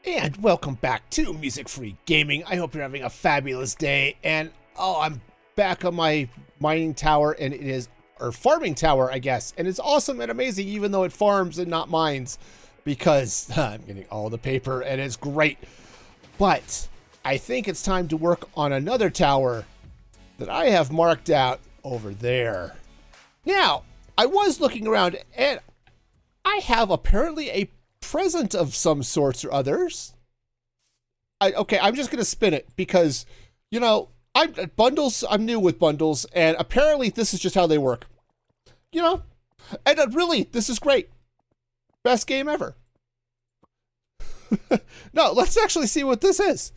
And welcome back to Music Free Gaming. I hope you're having a fabulous day. And I'm back on my mining tower, and it is, or farming tower, I guess. And it's awesome and amazing, even though it farms and not mines, because I'm getting all the paper and it's great. But I think it's time to work on another tower that I have marked out over there. Now, I was looking around and I have apparently a present of some sorts or others. Okay, I'm just gonna spin it because, you know, I'm new with bundles, and apparently this is just how they work. You know, and really, this is great. Best game ever. No, let's actually see what this is.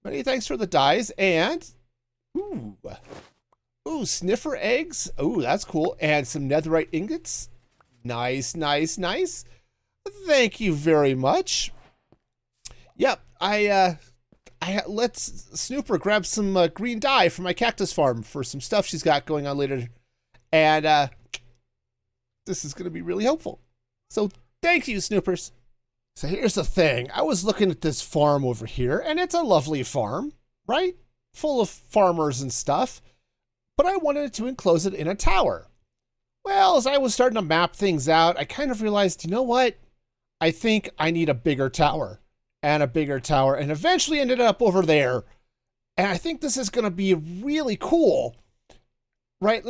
Many thanks for the dies, and ooh, sniffer eggs. Ooh, that's cool, and some netherite ingots. Nice, nice, nice. Thank you very much. Yep, let's Snooper grab some green dye from my cactus farm for some stuff she's got going on later, and this is going to be really helpful. So thank you, Snoopers. So here's the thing. I was looking at this farm over here, and it's a lovely farm, right? Full of farmers and stuff, but I wanted to enclose it in a tower. Well, as I was starting to map things out, I kind of realized, you know what? I think I need a bigger tower and a bigger tower, and eventually ended up over there. And I think this is going to be really cool, right?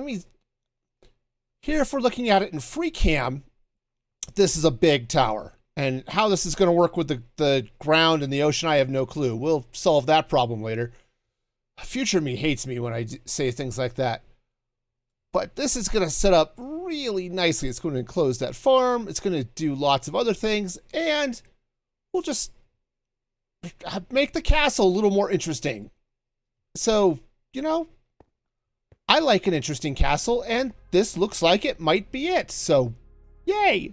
Here, if we're looking at it in free cam, this is a big tower. And how this is going to work with the ground and the ocean, I have no clue. We'll solve that problem later. Future me hates me when I say things like that. But this is going to set up really nicely. It's going to enclose that farm. It's going to do lots of other things. And we'll just make the castle a little more interesting. So, you know, I like an interesting castle, and this looks like it might be it. So, yay!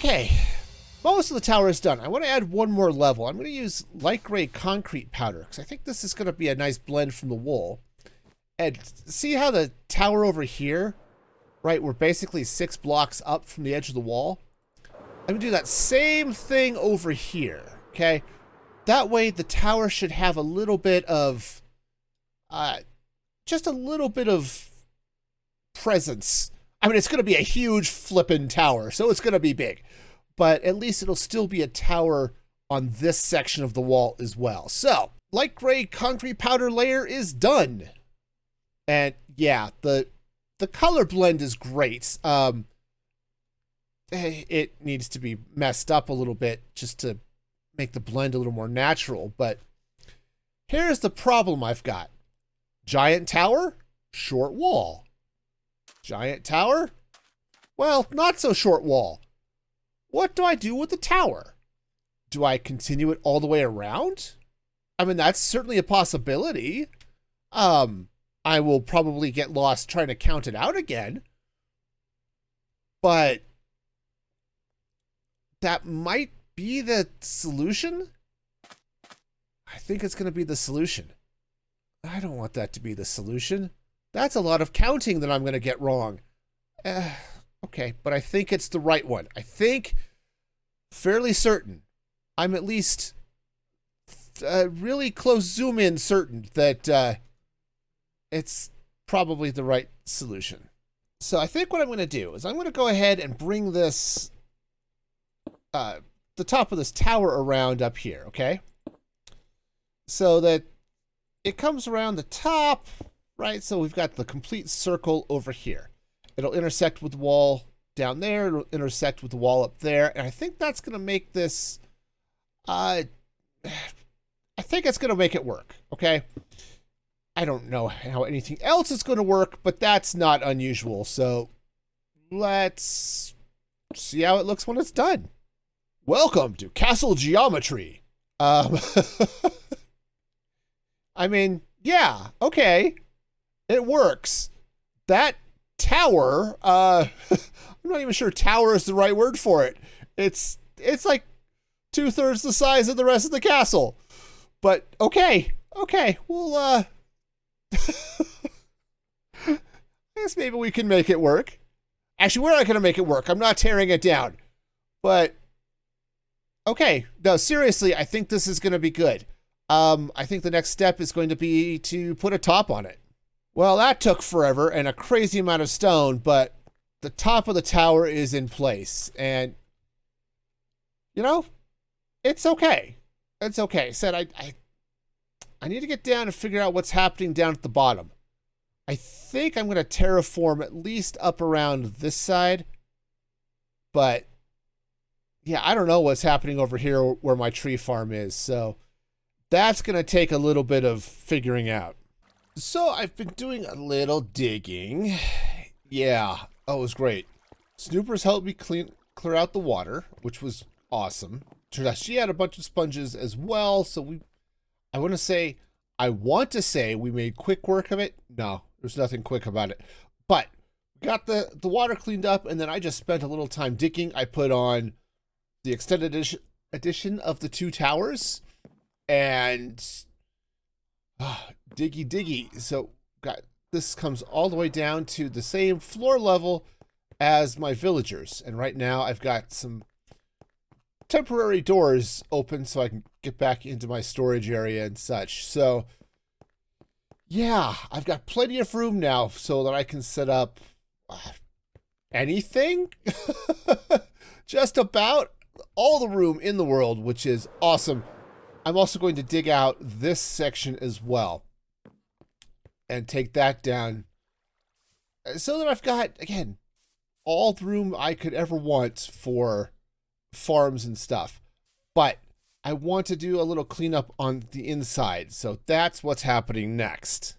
Okay, most of the tower is done. I want to add one more level. I'm going to use light gray concrete powder because I think this is going to be a nice blend from the wool. And see how the tower over here, right, we're basically 6 blocks up from the edge of the wall? I'm going to do that same thing over here, okay? That way the tower should have a little bit of, just a little bit of presence. I mean, it's going to be a huge flippin' tower, so it's going to be big. But at least it'll still be a tower on this section of the wall as well. So, light gray concrete powder layer is done. And yeah, the color blend is great. It needs to be messed up a little bit just to make the blend a little more natural. But here's the problem I've got. Giant tower, short wall. Giant tower? Well, not so short wall. What do I do with the tower? Do I continue it all the way around? I mean, that's certainly a possibility. I will probably get lost trying to count it out again. But that might be the solution. I think it's going to be the solution. I don't want that to be the solution. That's a lot of counting that I'm going to get wrong. Okay, but I think it's the right one. I think, fairly certain, I'm at least really close zoom in certain that it's probably the right solution. So I think what I'm going to do is I'm going to go ahead and bring this, the top of this tower around up here, okay? So that it comes around the top, right? So we've got the complete circle over here. It'll intersect with the wall down there. It'll intersect with the wall up there. And I think that's going to make this, I think it's going to make it work, okay? I don't know how anything else is going to work, but that's not unusual. So let's see how it looks when it's done. Welcome to Castle Geometry. I mean, yeah, okay. It works. That tower, I'm not even sure tower is the right word for it. It's like 2/3 the size of the rest of the castle. But okay, well, I guess maybe we can make it work. Actually, we're not going to make it work. I'm not tearing it down. But, okay. No, seriously, I think this is going to be good. I think the next step is going to be to put a top on it. Well, that took forever and a crazy amount of stone, but the top of the tower is in place. And, you know, it's okay. It's okay. Said I need to get down and figure out what's happening down at the bottom. I think I'm going to terraform at least up around this side. But, yeah, I don't know what's happening over here where my tree farm is. So that's going to take a little bit of figuring out. So I've been doing a little digging. Yeah, oh, it was great. Snoopers helped me clear out the water, which was awesome. Turned out she had a bunch of sponges as well. So I want to say we made quick work of it. No, there's nothing quick about it. But we got the water cleaned up, and then I just spent a little time digging. I put on the extended edition of the 2 towers, and diggy. So this comes all the way down to the same floor level as my villagers. And right now I've got some temporary doors open so I can get back into my storage area and such. So yeah, I've got plenty of room now so that I can set up anything. Just about all the room in the world, which is awesome. I'm also going to dig out this section as well and take that down so that I've got, again, all the room I could ever want for farms and stuff. But I want to do a little cleanup on the inside, so that's what's happening next.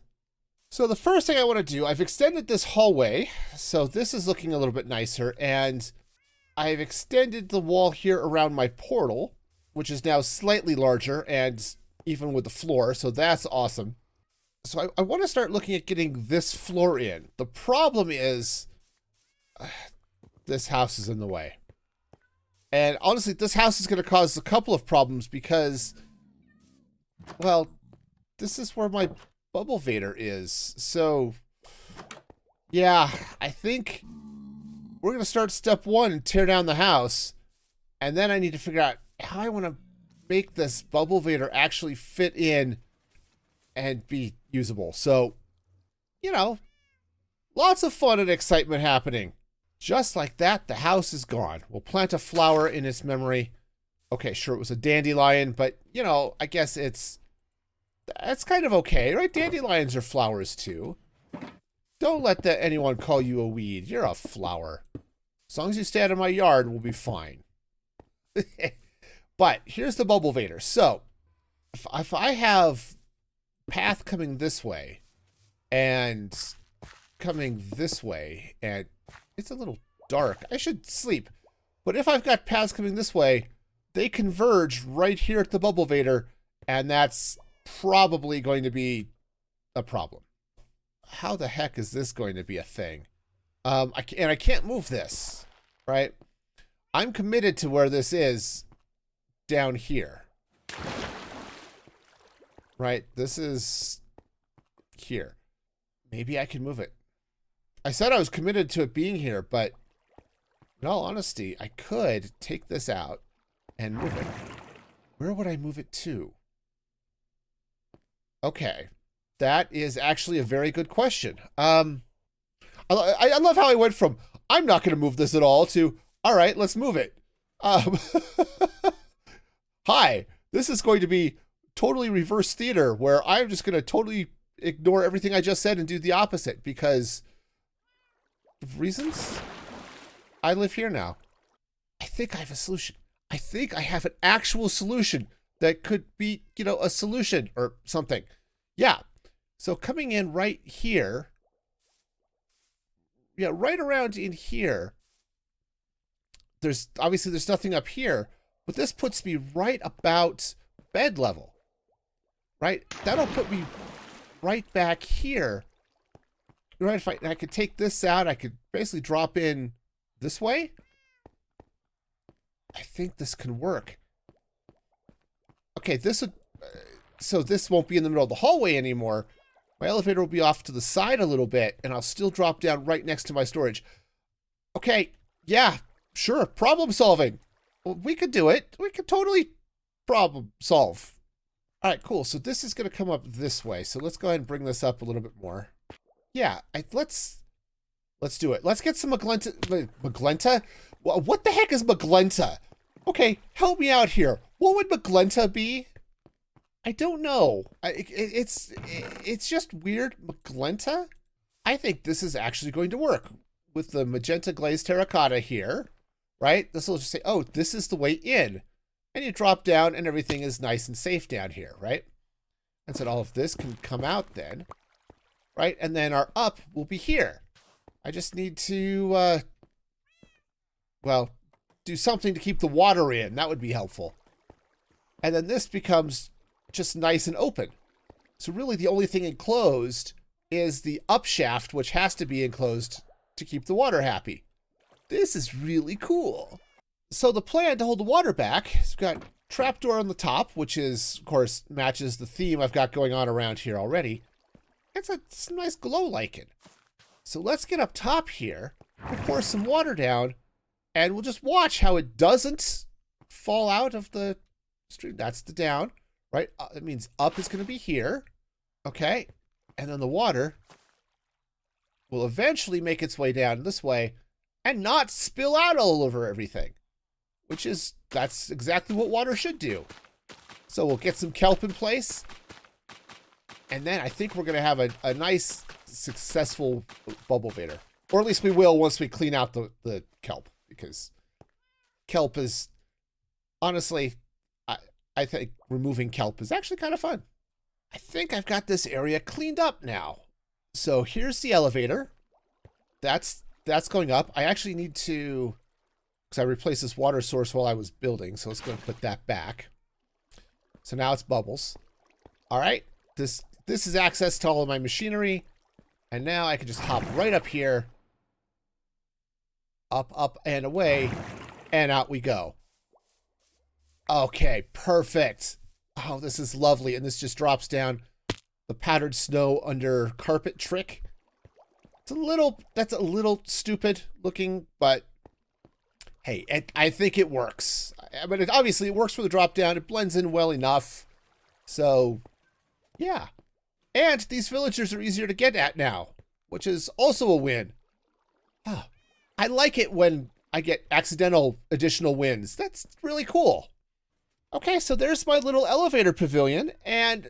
So the first thing I want to do, I've extended this hallway, so this is looking a little bit nicer, and I've extended the wall here around my portal, which is now slightly larger and even with the floor, so that's awesome. So I want to start looking at getting this floor in. The problem is this house is in the way. And honestly, this house is going to cause a couple of problems because, well, this is where my Bubble-vator is. So, yeah, I think we're going to start step 1 and tear down the house. And then I need to figure out how I want to make this Bubble-vator actually fit in and be usable. So, you know, lots of fun and excitement happening. Just like that, the house is gone. We'll plant a flower in its memory. Okay, sure, it was a dandelion, but, you know, I guess it's kind of okay, right? Dandelions are flowers, too. Don't let anyone call you a weed. You're a flower. As long as you stay out of my yard, we'll be fine. But here's the Bubble-vator. So, if I have path coming this way and coming this way, and it's a little dark. I should sleep. But if I've got paths coming this way, they converge right here at the Bubble-vator, and that's probably going to be a problem. How the heck is this going to be a thing? I can't move this, right? I'm committed to where this is down here. Right? This is here. Maybe I can move it. I said I was committed to it being here, but in all honesty, I could take this out and move it. Where would I move it to? Okay. That is actually a very good question. I love how I went from, I'm not going to move this at all, to, all right, let's move it. Hi, this is going to be totally reverse theater, where I'm just going to totally ignore everything I just said and do the opposite, because of reasons. I live here now. I think I have a solution. I think I have an actual solution that could be, you know, a solution or something. Yeah. So coming in right here, yeah, right around in here, there's nothing up here, but this puts me right about bed level, right? That'll put me right back here. Right, if I could take this out, I could basically drop in this way. I think this can work. Okay, this would, so this won't be in the middle of the hallway anymore. My elevator will be off to the side a little bit, and I'll still drop down right next to my storage. Okay, yeah, sure, problem solving. Well, we could do it. We could totally problem solve. All right, cool. So this is going to come up this way. So let's go ahead and bring this up a little bit more. Yeah, let's do it. Let's get some Maglenta. What the heck is Maglenta? Okay, help me out here. What would Maglenta be? I don't know. It's just weird. Maglenta? I think this is actually going to work with the magenta glazed terracotta here, right? This will just say, oh, this is the way in. And you drop down and everything is nice and safe down here, right? And so all of this can come out then, right? And then our up will be here. I just need to, well, do something to keep the water in. That would be helpful. And then this becomes just nice and open. So really the only thing enclosed is the up shaft, which has to be enclosed to keep the water happy. This is really cool. So the plan to hold the water back is we've got trapdoor on the top, which is, of course, matches the theme I've got going on around here already. It's a nice glow lichen. So let's get up top here, we'll pour some water down, and we'll just watch how it doesn't fall out of the stream. That's the down, right? That means up is going to be here, okay? And then the water will eventually make its way down this way and not spill out all over everything, which is, that's exactly what water should do. So we'll get some kelp in place, and then I think we're going to have a nice, successful Bubble-vator. Or at least we will once we clean out the kelp, because kelp is, honestly, I think removing kelp is actually kind of fun. I think I've got this area cleaned up now. So here's the elevator. That's going up. I actually need to, because I replaced this water source while I was building, so let's go and put that back. So now it's bubbles. All right, this is access to all of my machinery, and now I can just hop right up here, up and away, and out we go. Okay, perfect. Oh, this is lovely, and this just drops down the powdered snow under carpet trick. That's a little stupid looking, but hey, I think it works. I mean, obviously it works for the drop down. It blends in well enough. So, yeah. And these villagers are easier to get at now, which is also a win. Oh, I like it when I get accidental additional wins. That's really cool. Okay, so there's my little elevator pavilion, and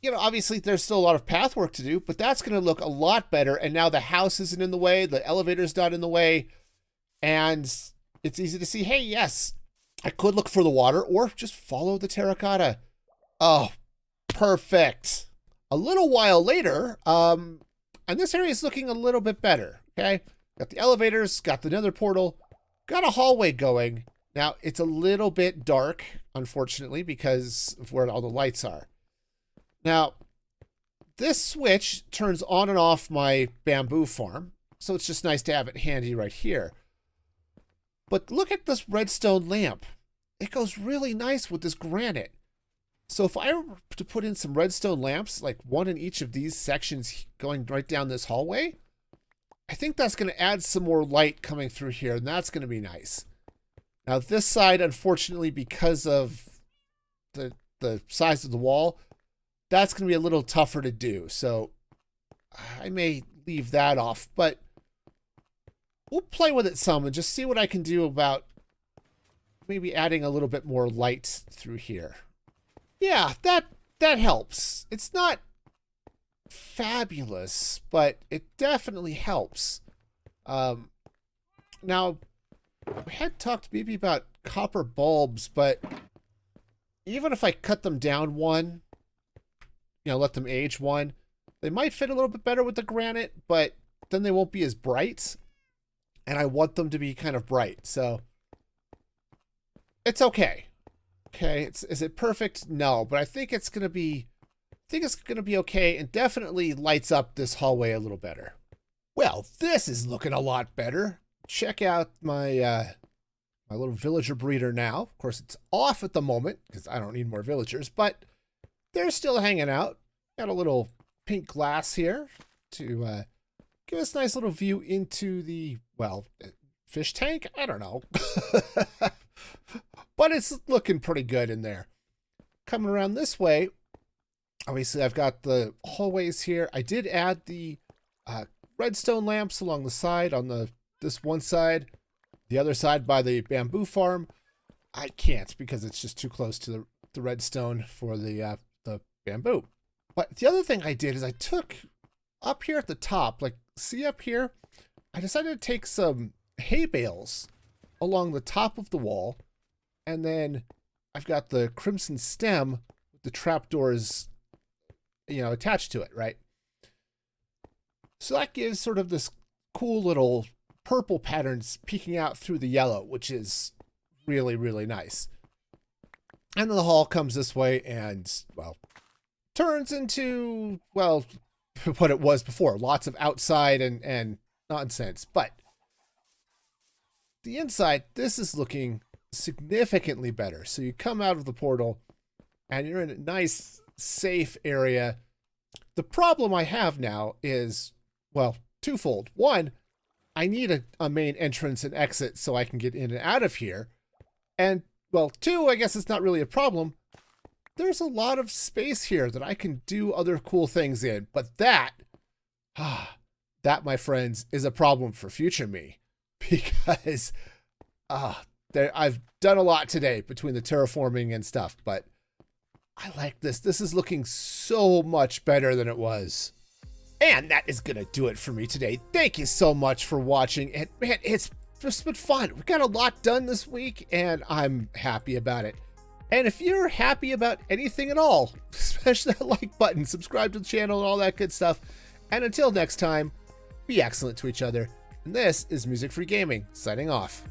you know, obviously there's still a lot of path work to do, but that's going to look a lot better. And now the house isn't in the way, the elevator's not in the way, and it's easy to see, hey, yes, I could look for the water or just follow the terracotta. Oh, perfect. A little while later, and this area is looking a little bit better, okay? Got the elevators, got the nether portal, got a hallway going. Now, it's a little bit dark, unfortunately, because of where all the lights are. Now, this switch turns on and off my bamboo farm, so it's just nice to have it handy right here. But look at this redstone lamp. It goes really nice with this granite. So if I were to put in some redstone lamps, like one in each of these sections going right down this hallway, I think that's going to add some more light coming through here, and that's going to be nice. Now this side, unfortunately, because of the size of the wall, that's going to be a little tougher to do. So I may leave that off, but we'll play with it some and just see what I can do about maybe adding a little bit more light through here. Yeah, that helps. It's not fabulous, but it definitely helps. Now, we had talked maybe about copper bulbs, but even if I cut them down one, let them age one, they might fit a little bit better with the granite, but then they won't be as bright. And I want them to be kind of bright, so it's okay. Okay, is it perfect? No, but I think it's gonna be okay, and definitely lights up this hallway a little better. Well, this is looking a lot better. Check out my my little villager breeder now. Of course, it's off at the moment because I don't need more villagers, but they're still hanging out. Got a little pink glass here to give us a nice little view into the, well, fish tank? I don't know. But it's looking pretty good in there. Coming around this way, obviously I've got the hallways here. I did add the redstone lamps along the side on this one side. The other side by the bamboo farm, I can't because it's just too close to the redstone for the bamboo. But the other thing I did is I took up here at the top, like see up here, I decided to take some hay bales along the top of the wall, and then I've got the crimson stem with the trapdoors, attached to it, right? So that gives sort of this cool little purple patterns peeking out through the yellow, which is really, really nice. And then the hall comes this way and, well, turns into, well, what it was before. Lots of outside and nonsense. But the inside, this is looking significantly better. So you come out of the portal and you're in a nice, safe area. The problem I have now is, well, twofold. One, I need a main entrance and exit so I can get in and out of here. And, well, two, I guess it's not really a problem. There's a lot of space here that I can do other cool things in. But that, my friends, is a problem for future me. Because I've done a lot today between the terraforming and stuff. But I like this. This is looking so much better than it was. And that is going to do it for me today. Thank you so much for watching. And man, it's just been fun. We got a lot done this week, and I'm happy about it. And if you're happy about anything at all, smash that like button, subscribe to the channel, and all that good stuff. And until next time, be excellent to each other. And this is Music Free Gaming, signing off.